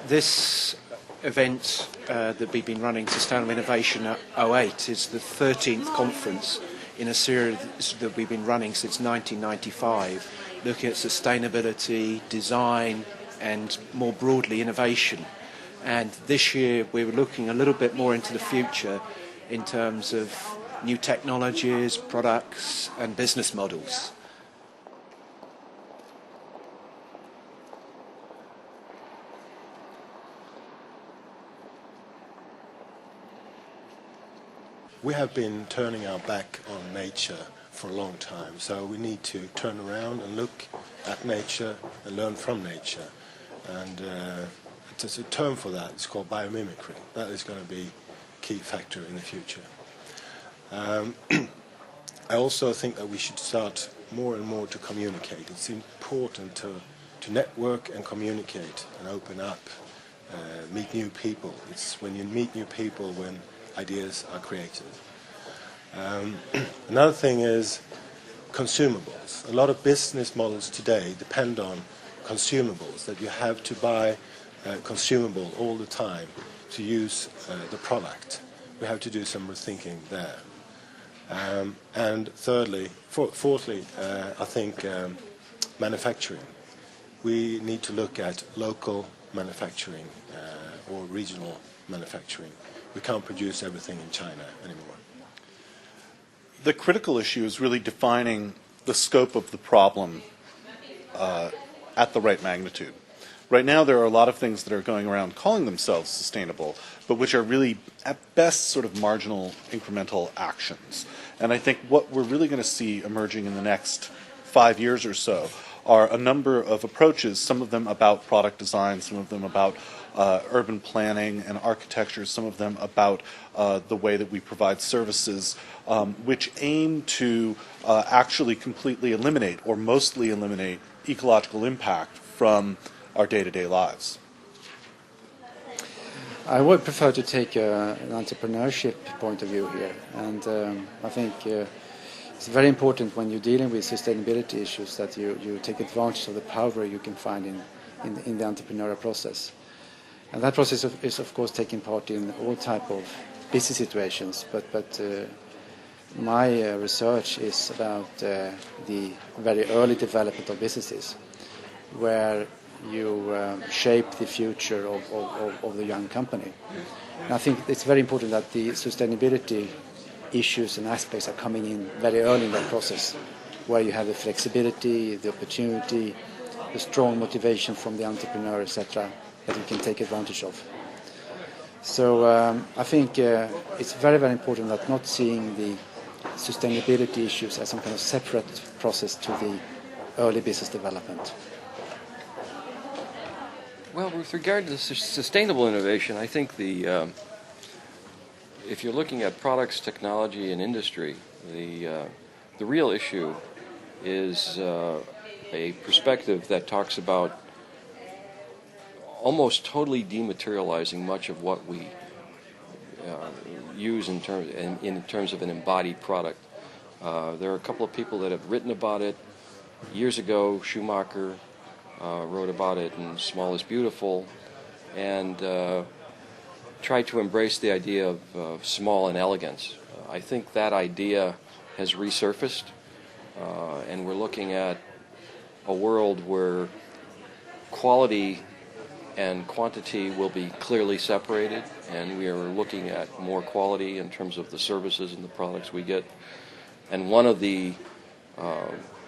This event that we've been running, Sustainable Innovation at OWEN, is the 13th conference in a series that we've been running since 1995, looking at sustainability, design, and more broadly innovation. And this year we were looking a little bit more into the future in terms of new technologies, products, and business models. We have been turning our back on nature for a long time, so we need to turn around and look at nature and learn from nature. And there's a term for that, it's called biomimicry. That is going to be a key factor in the future. I also think that we should start more and more to communicate. It's important to network and communicate and open up, meet new people. It's when you meet new people when ideas are created. Another thing is consumables. A lot of business models today depend on consumables, that you have to buy consumable all the time to use the product. We have to do some rethinking there. And fourthly, I think manufacturing. We need to look at local manufacturing or regional manufacturing. We can't produce everything in China anymore. The critical issue is really defining the scope of the problem at the right magnitude. Right now there are a lot of things that are going around calling themselves sustainable, but which are really at best sort of marginal incremental actions. And I think what we're really going to see emerging in the next 5 years or so are a number of approaches, some of them about product design, some of them about urban planning and architecture, some of them about the way that we provide services, which aim to actually completely eliminate or mostly eliminate ecological impact from our day-to-day lives. I would prefer to take an entrepreneurship point of view here, and I think it's very important when you're dealing with sustainability issues that you take advantage of the power you can find in the entrepreneurial process. And that process is of course taking part in all type of business situations, but my research is about the very early development of businesses, where you shape the future of the young company. And I think it's very important that the sustainability issues and aspects are coming in very early in that process, where you have the flexibility, the opportunity, the strong motivation from the entrepreneur, etc., that you can take advantage of. So I think it's very, very important that not seeing the sustainability issues as some kind of separate process to the early business development. Well, with regard to sustainable innovation, I think if you're looking at products, technology, and industry, the real issue is a perspective that talks about almost totally dematerializing much of what we use in terms of an embodied product. There are a couple of people that have written about it. Years ago, Schumacher wrote about it in Small is Beautiful, and tried to embrace the idea of small and elegance. I think that idea has resurfaced, and we're looking at a world where quality and quantity will be clearly separated, and we are looking at more quality in terms of the services and the products we get. And one of the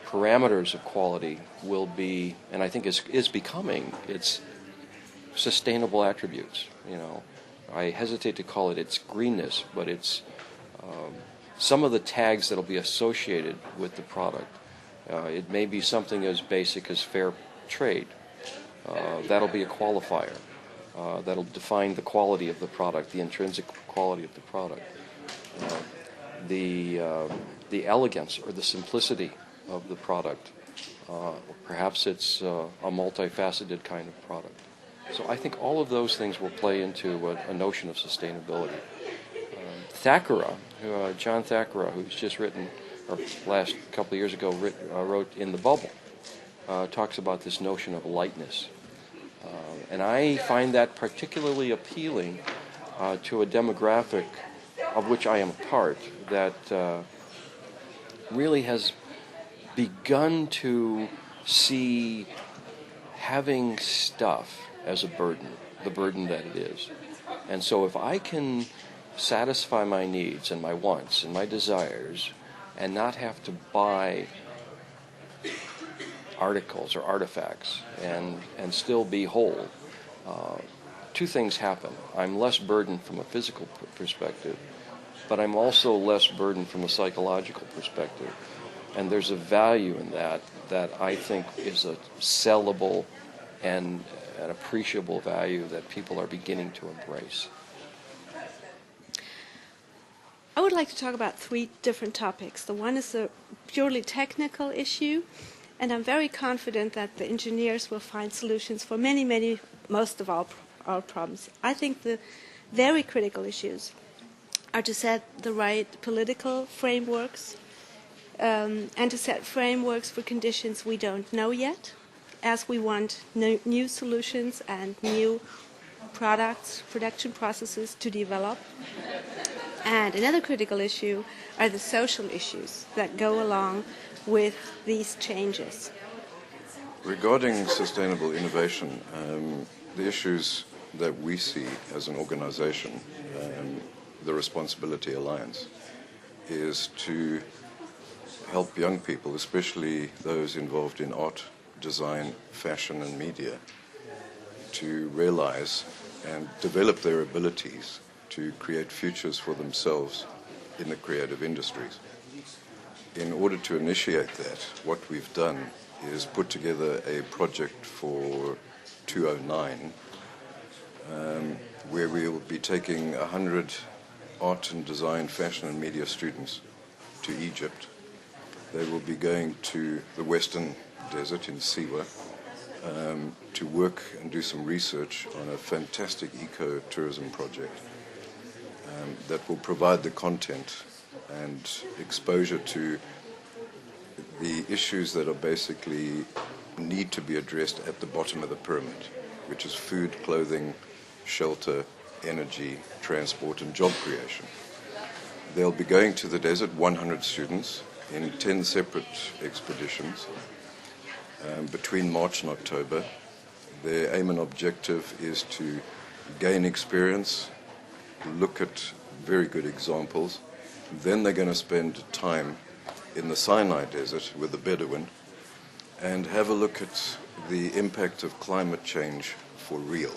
parameters of quality will be, and I think is becoming, its sustainable attributes. You know, I hesitate to call it its greenness, but it's some of the tags that will be associated with the product. It may be something as basic as fair trade. That'll be a qualifier. That'll define the quality of the product, the intrinsic quality of the product. The elegance or the simplicity of the product. Perhaps it's a multifaceted kind of product. So I think all of those things will play into a notion of sustainability. Thackeray, John Thackeray, who's just written, or last couple of years ago wrote In the Bubble, talks about this notion of lightness. And I find that particularly appealing to a demographic of which I am a part that really has begun to see having stuff as a burden, the burden that it is. And so if I can satisfy my needs and my wants and my desires and not have to buy articles or artifacts and still be whole, two things happen. I'm less burdened from a physical perspective, but I'm also less burdened from a psychological perspective. And there's a value in that I think is a sellable and an appreciable value that people are beginning to embrace. I would like to talk about 3 different topics. The one is a purely technical issue, and I'm very confident that the engineers will find solutions for most of our problems. I think the very critical issues are to set the right political frameworks and to set frameworks for conditions we don't know yet, as we want new solutions and new products, production processes to develop. And another critical issue are the social issues that go along with these changes. Regarding sustainable innovation, the issues that we see as an organization, the Responsibility Alliance, is to help young people, especially those involved in art, design, fashion and media, to realize and develop their abilities to create futures for themselves in the creative industries. In order to initiate that, what we've done is put together a project for 2009 where we will be taking 100 art and design, fashion and media students to Egypt. They will be going to the Western Desert in Siwa to work and do some research on a fantastic eco-tourism project that will provide the content and exposure to the issues that are basically need to be addressed at the bottom of the pyramid, which is food, clothing, shelter, energy, transport and job creation. They'll be going to the desert, 100 students, in 10 separate expeditions between March and October. Their aim and objective is to gain experience, look at very good examples. Then they're going to spend time in the Sinai Desert with the Bedouin and have a look at the impact of climate change for real.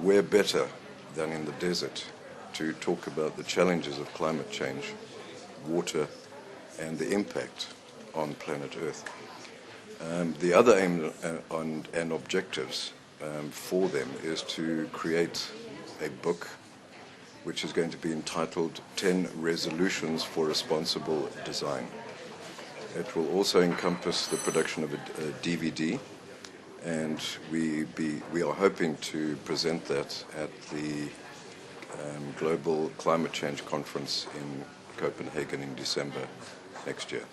Where better than in the desert to talk about the challenges of climate change, water, and the impact on planet Earth. The other aim and objectives for them is to create a book which is going to be entitled 10 Resolutions for Responsible Design. It will also encompass the production of a DVD, and we are hoping to present that at the Global Climate Change Conference in Copenhagen in December next year.